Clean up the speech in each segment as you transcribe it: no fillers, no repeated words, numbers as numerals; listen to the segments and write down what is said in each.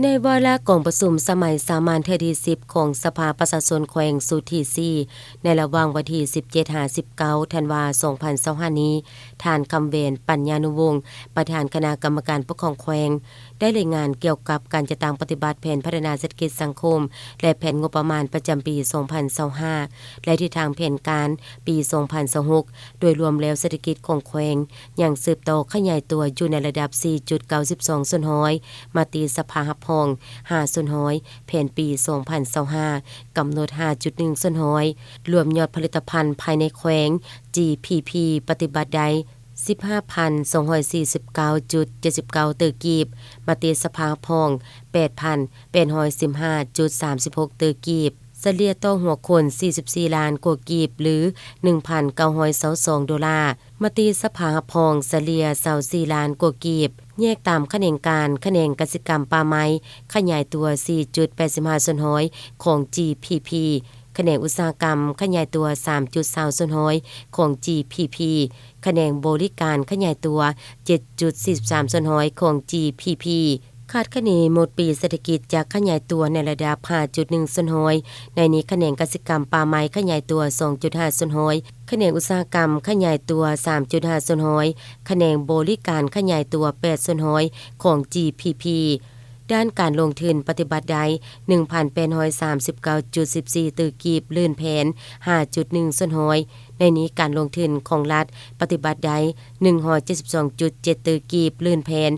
ในวาระกองประชุมสมัยสามัญเทื่อที่10ของสภาประชาชนแขวงสุธี4ในระหว่างวันที่17-19ธันวาคม2025นี้ท่านคำเวนปัญญานุวงศ์ประธานคณะกรรมการปกครองแขวงได้รายงานเกี่ยวกับการจัดตั้งปฏิบัติแผนพัฒนาเศรษฐกิจสังคมและแผนงบประมาณประจำปี2025และทิศทางแผนการปี2026โดยรวมแล้วเศรษฐกิจของแขวงยังสืบโตขยายตัวอยู่ในระดับ 4.92% มาตีสภาพอง5%แผนปี2025กำหนด 5.1%รวมยอดผลิตภัณฑ์ภายในแขวง GPP ปฏิบัติใด15,249.79 ตือกีบมาตีสภาพอง 8,815.36 ตือกีบเฉลี่ยต่อหัวคน44ล้านกว่ากีบหรือ 1,922 ดอลลาร์มาตีสภาพองเฉลี่ย24ล้านกว่ากีบแยกตามคะแนนการคะแนนกสิกรรมป่าไม้ขยายตัว 4.85% ของ GPP คะแนนอุตสาหกรรมขยายตัว 3.20% ของ GPP คะแนนบริการขยายตัว 7.43% ของ GPP คาดคะเนหมดปีเศรษฐกิจจะขยายตัวในระดับ 5.1% ในนี้คะแนนกสิกรรมป่าไม้ขยายตัว 2.5% คะแนนอุตสาหกรรมขยายตัว 3.5% คะแนนบริการขยายตัว 8% ของ GPP ด้านการลงทุนปฏิบัติใด 1,839.14 ตือกีบลื่นแผน 5.1% ในนี้การลงทุนของรัฐปฏิบัติใด 172.7 ตือกีบลื่นแผน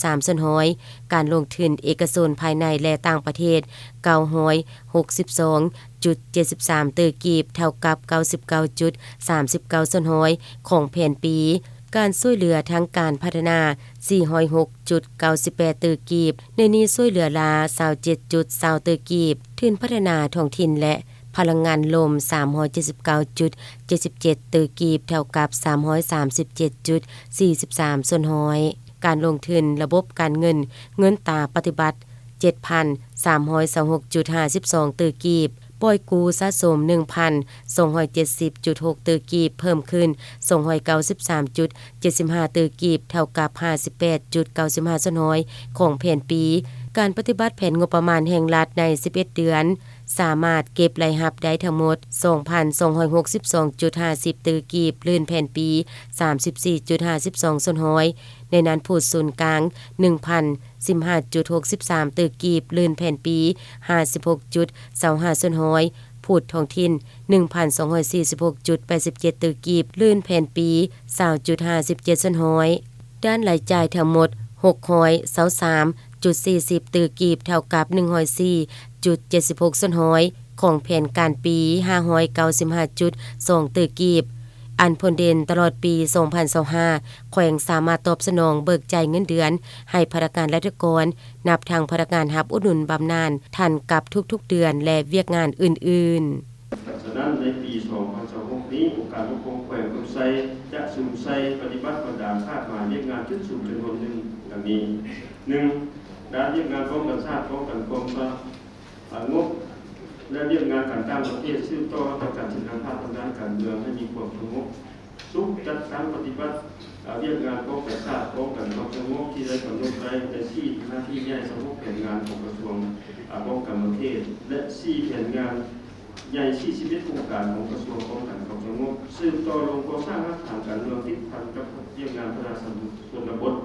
6.33% การลงทุนเอกชนภายในและต่างประเทศ 962.73 ตือกีบเท่ากับ 99.39% ของแผนปีการช่วยเหลือทางการพัฒนา 406.98 ตือกีบในนี้ช่วยเหลือลา 27.20 ตือกีบทุนพัฒนาท้องถิ่นและพลังงานลม 379.77 ตือกีบเท่ากับ 337.43% การลงทุนระบบการเงินตราปฏิบัติ 7,326.52 ตือกีบปล่อยกู้สะสม 1,270.6 ตือกีบเพิ่มขึ้น 293.75 ตือกีบเท่ากับ 58.95% ของแผนปีการปฏิบัติแผนงบประมาณแห่งรัฐใน 11 เดือนสามารถเก็บรายรับได้ทั้งหมด 2,262.50 ตือกีบลื่นแผนปี 34.52% ในนั้นพูดศูนย์กลาง 1,015.63 ตือกีบลื่นแผ่นปี 56.25% พูดท้องถิ่น 1,246.87 ตือกีบลื่นแผ่นปี 20.57% ด้านรายจ่ายทั้งหมด 623.40 ตือกีบเท่ากับ 104.76% ของแผนการปี 595.2 ตือกีบอันผลเด่นตลอดปี 2025แขวงสามารถตอบสนองเบิกจ่ายเงินเดือนให้พนักงานราชการนับทางพนักงานรับอุดหนุนบำนาญทันกับทุกๆเดือนและเวียกงานอื่นๆฉะนั้นในปี2026นี้องค์การปกครองแขวงต้องใช้จะสุ่มใส่ปฏิบัติประดามคาดหมายเรียกงานขึ้นสู่จำนวนหนึ่งดังนี้ 1. ด้านเรียกงานป้องกันชาติป้องกันกองทัพงบและเรียกงานการต่างประเทศสืบต่อการจัดการภาพทางด้านการเมืองให้มีความสงบสุขจัดการปฏิบัติเรียกงานป้องกันชาติป้องกันความสงบที่ได้กำหนดไว้ใน4หน้าที่ใหญ่สำหรับแผนงานของกระทรวงป้องกันประเทศและ4แผนงานใหญ่41โครงการของกระทรวงป้องกันความสงบสืบต่อลงก่อสร้างรากฐานการเมืองที่พันกับเรียกงานพัฒนาสังคมชนบท